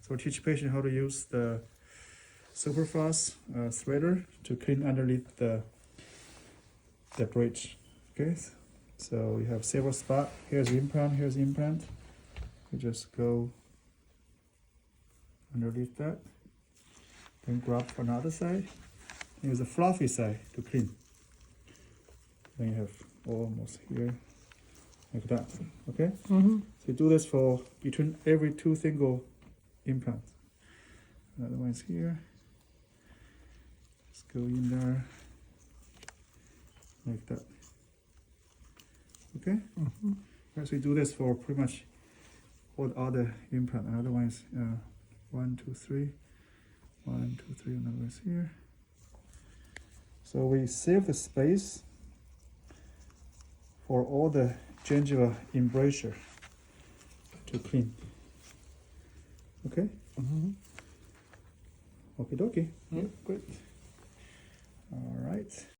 So teach patient how to use the super fast threader to clean underneath the bridge. Okay, so you have several spots. Here's the implant, here's the implant. You just go underneath that. Then grab for another side. Use the fluffy side to clean. Then you have almost here, like that. Okay? Mm-hmm. So you do this for between every 2 single implants. Another one's here. Just go in there, like that. Okay? Mm-hmm. Right, so we do this for pretty much all the other implants. Another one's 1, 2, 3. 1, 2, 3, another one's here. So we save the space for all the gingival embrasure to clean. Okay? Mm-hmm. Okie dokie. Yeah. Great. All right.